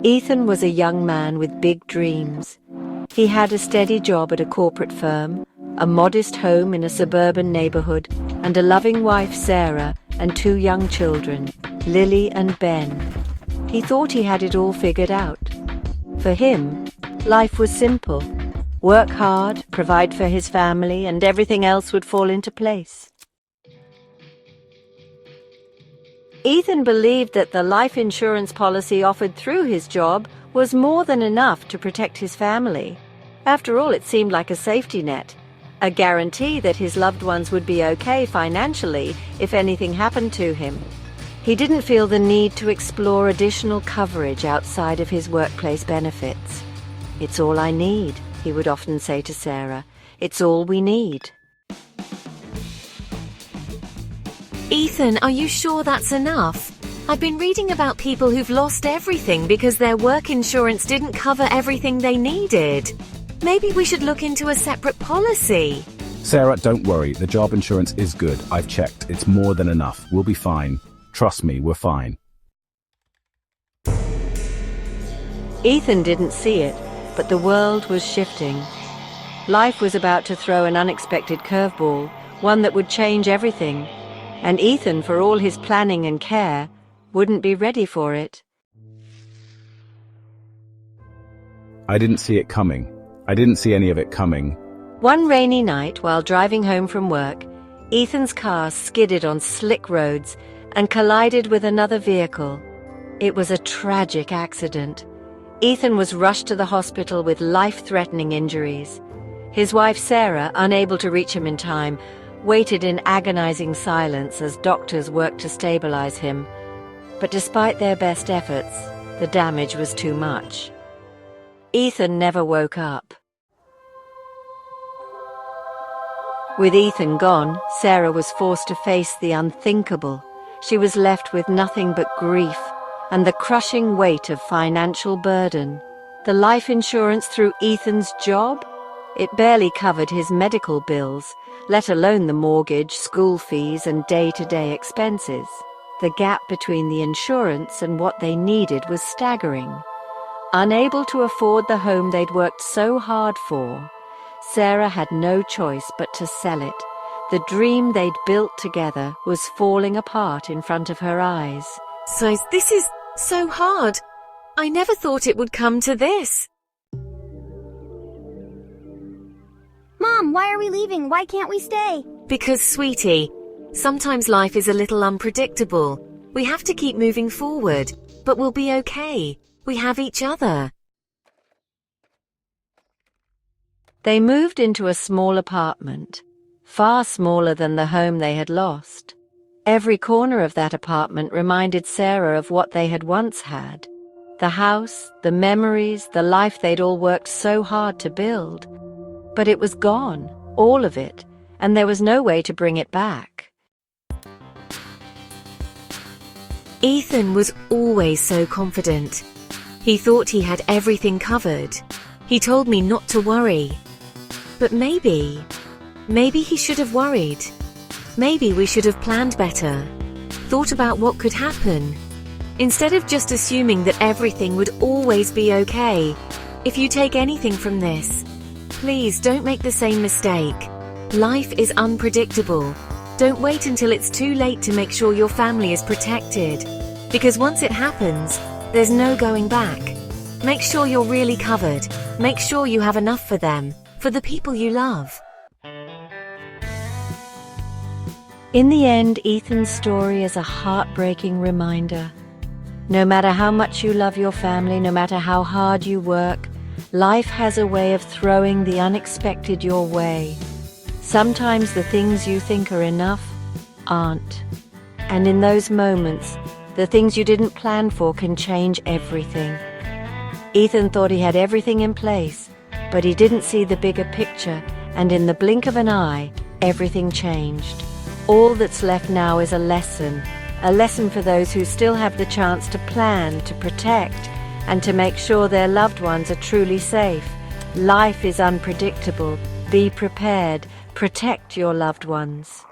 Ethan was a young man with big dreams. He had a steady job at a corporate firm, a modest home in a suburban neighborhood, and a loving wife, Sarah, and 2 young children, Lily and Ben. He thought he had it all figured out. For him, life was simple. Work hard, provide for his family, and everything else would fall into place. Ethan believed that the life insurance policy offered through his job was more than enough to protect his family. After all, it seemed like a safety net, a guarantee that his loved ones would be okay financially if anything happened to him. He didn't feel the need to explore additional coverage outside of his workplace benefits. "It's all I need," he would often say to Sarah. "It's all we need." Ethan, are you sure that's enough? I've been reading about people who've lost everything because their work insurance didn't cover everything they needed. Maybe we should look into a separate policy. Sarah, don't worry. The job insurance is good. I've checked. It's more than enough. We'll be fine. Trust me, we're fine. Ethan didn't see it, but the world was shifting. Life was about to throw an unexpected curveball, one that would change everything. And Ethan, for all his planning and care, wouldn't be ready for it. I didn't see it coming. I didn't see any of it coming. One rainy night, while driving home from work, Ethan's car skidded on slick roads and collided with another vehicle. It was a tragic accident. Ethan was rushed to the hospital with life-threatening injuries. His wife, Sarah, unable to reach him in time, waited in agonizing silence as doctors worked to stabilize him. But despite their best efforts, the damage was too much. Ethan never woke up. With Ethan gone, Sarah was forced to face the unthinkable. She was left with nothing but grief and the crushing weight of financial burden. The life insurance through Ethan's job? It barely covered his medical bills, let alone the mortgage, school fees, and day-to-day expenses. The gap between the insurance and what they needed was staggering. Unable to afford the home they'd worked so hard for, Sarah had no choice but to sell it. The dream they'd built together was falling apart in front of her eyes. So this is so hard. I never thought it would come to this. Mom, why are we leaving? Why can't we stay? Because, sweetie, sometimes life is a little unpredictable. We have to keep moving forward, but we'll be okay. We have each other. They moved into a small apartment, far smaller than the home they had lost. Every corner of that apartment reminded Sarah of what they had once had. The house, the memories, the life they'd all worked so hard to build. But it was gone, all of it, and there was no way to bring it back. Ethan was always so confident. He thought he had everything covered. He told me not to worry. But maybe he should have worried. Maybe we should have planned better, thought about what could happen. Instead of just assuming that everything would always be okay. If you take anything from this, please don't make the same mistake. Life is unpredictable. Don't wait until it's too late to make sure your family is protected. Because once it happens, there's no going back. Make sure you're really covered. Make sure you have enough for them, for the people you love. In the end, Ethan's story is a heartbreaking reminder. No matter how much you love your family, no matter how hard you work, life has a way of throwing the unexpected your way. Sometimes the things you think are enough aren't. And in those moments, the things you didn't plan for can change everything. Ethan thought he had everything in place, but he didn't see the bigger picture, and in the blink of an eye, everything changed. All that's left now is a lesson for those who still have the chance to plan, to protect, and to make sure their loved ones are truly safe. Life is unpredictable. Be prepared. Protect your loved ones.